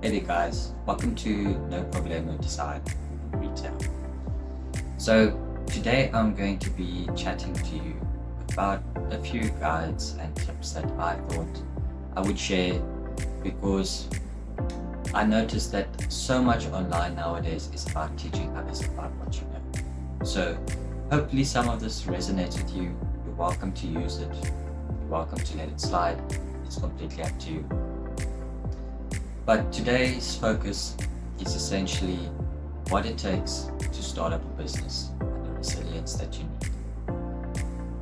Hey there guys, welcome to No Problemo Design Retail. So today I'm going to be chatting to you about a few guides and tips that I thought I would share because I noticed that so much online nowadays is about teaching others about what you know. So hopefully some of this resonates with you. You're welcome to use it. You're welcome to let it slide. It's completely up to you. But today's focus is essentially what it takes to start up a business and the resilience that you need.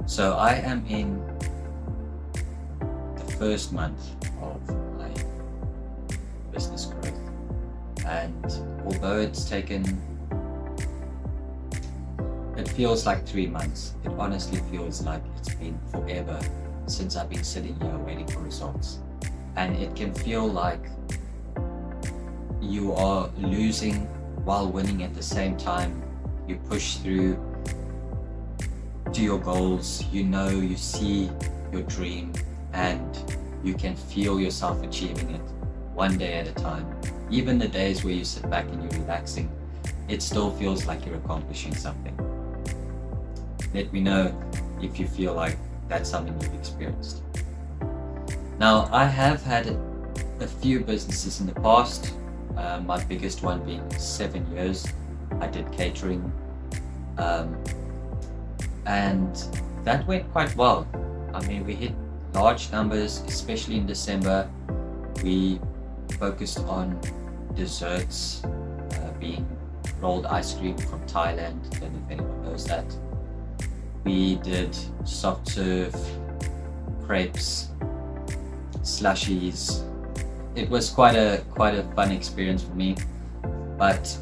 So I am in the first month of my business growth, and although it feels like 3 months, it honestly feels like it's been forever since I've been sitting here waiting for results. And it can feel like you are losing while winning at the same time. You push through to your goals, you see your dream, and you can feel yourself achieving it one day at a time. Even the days where you sit back and you're relaxing, it still feels like you're accomplishing something. Let me know if you feel like that's something you've experienced. Now, I have had a few businesses in the past. My biggest one being 7 years. I did catering, and that went quite well. I mean, we hit large numbers, especially in December. We focused on desserts, being rolled ice cream from Thailand. I don't know if anyone knows that. We did soft serve, crepes, slushies. It was quite a fun experience for me, but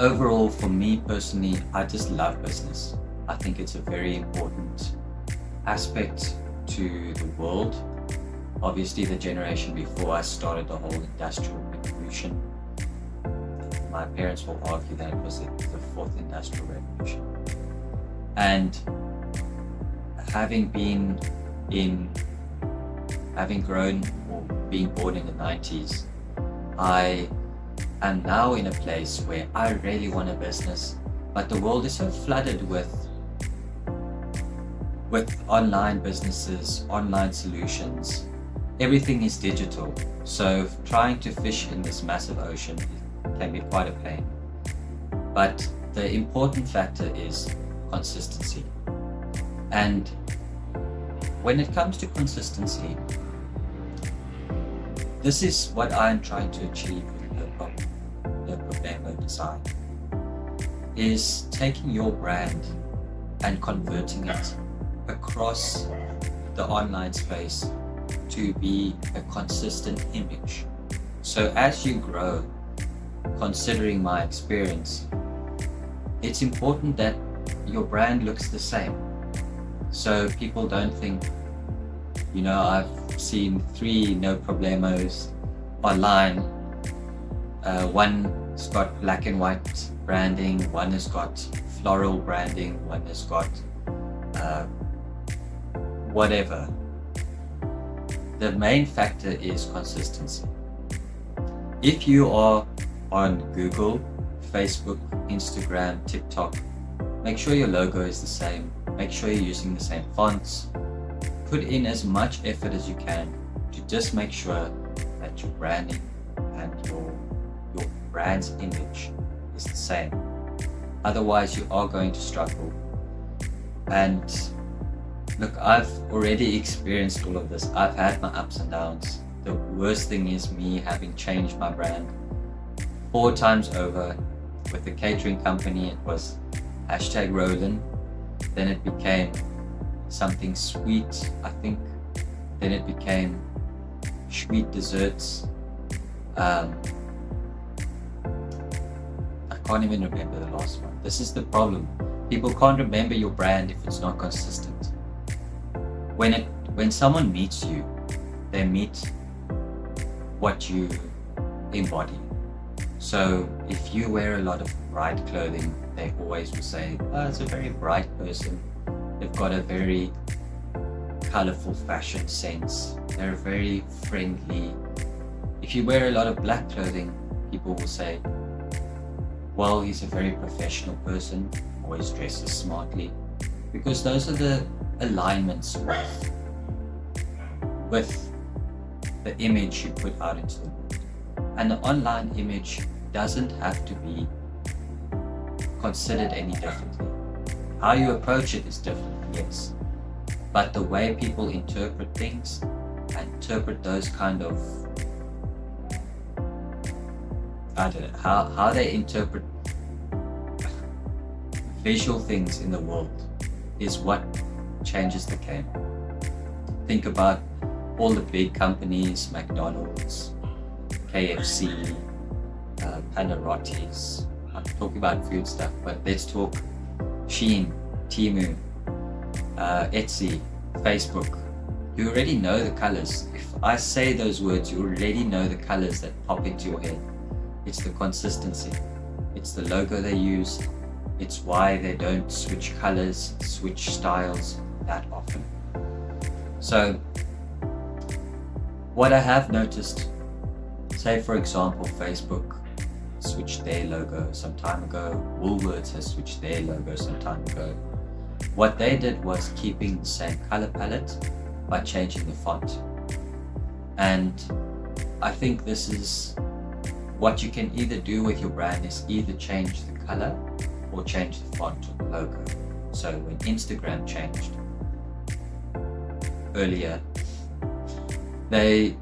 overall for me personally, I just love business. I think it's a very important aspect to the world. Obviously, the generation before us started the whole industrial revolution. My parents will argue that it was the fourth industrial revolution. And having grown or being born in the 90s, I am now in a place where I really want a business, but the world is so flooded with online businesses, online solutions. Everything is digital, so trying to fish in this massive ocean can be quite a pain. But the important factor is consistency. And when it comes to consistency, this is what I'm trying to achieve with the Dependable design, is taking your brand and converting it across the online space to be a consistent image. So as you grow, considering my experience, it's important that your brand looks the same. So people don't think, I've seen 3 No Problemos online. One's got black and white branding, one has got floral branding, one has got whatever. The main factor is consistency. If you are on Google, Facebook, Instagram, TikTok, make sure your logo is the same. Make sure you're using the same fonts. Put in as much effort as you can to just make sure that your branding and your brand's image is the same. Otherwise, you are going to struggle. And look, I've already experienced all of this. I've had my ups and downs. The worst thing is me having changed my brand 4 times over. With the catering company, it was #Roland. Then it became something sweet, I think. Then it became sweet desserts. I can't even remember the last one. This is the problem. People can't remember your brand if it's not consistent. When someone meets you, they meet what you embody. So if you wear a lot of bright clothing, they always will say, it's a very bright person. They've got a very colorful fashion sense. They're very friendly. If you wear a lot of black clothing, people will say, well, he's a very professional person, always dresses smartly, because those are the alignments with the image you put out into the world. And the online image doesn't have to be considered any differently. How you approach it is different, yes, but the way people interpret things and interpret those kind of, I don't know, how they interpret visual things in the world is what changes the game. Think about all the big companies, McDonald's, KFC, Panarottis. I'm talking about food stuff, but let's talk Shein, Temu, Etsy, Facebook. You already know the colors. If I say those words, you already know the colors that pop into your head. It's the consistency. It's the logo they use. It's why they don't switch colors, switch styles that often. So, what I have noticed, say for example, Facebook switched their logo some time ago, Woolworths has switched their logo some time ago. What they did was keeping the same color palette by changing the font. And I think this is what you can either do with your brand, is either change the color or change the font or the logo. So when Instagram changed earlier, they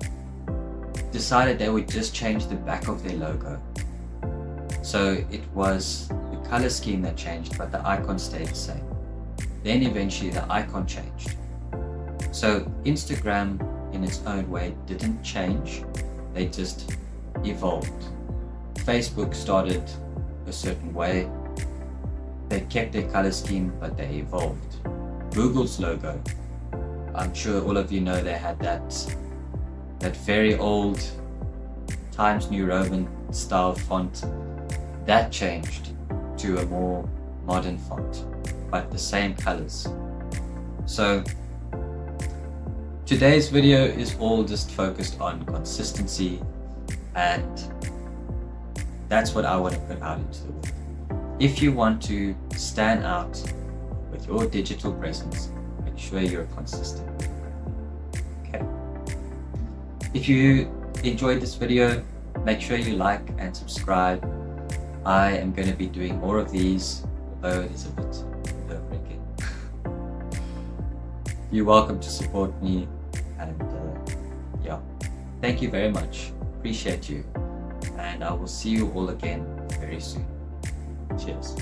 decided they would just change the back of their logo. So it was the color scheme that changed, but the icon stayed the same. Then eventually the icon changed. So Instagram in its own way didn't change, they just evolved. Facebook started a certain way, they kept their color scheme, but they evolved. Google's logo, I'm sure all of you know they had that very old Times New Roman style font. That changed to a more modern font, but the same colors. So today's video is all just focused on consistency, and that's what I want to put out into the world. If you want to stand out with your digital presence, make sure you're consistent. Okay. If you enjoyed this video, make sure you like and subscribe. I am going to be doing more of these, although it is a bit nerve-wracking. You're welcome to support me, and yeah, thank you very much. Appreciate you, and I will see you all again very soon. Cheers.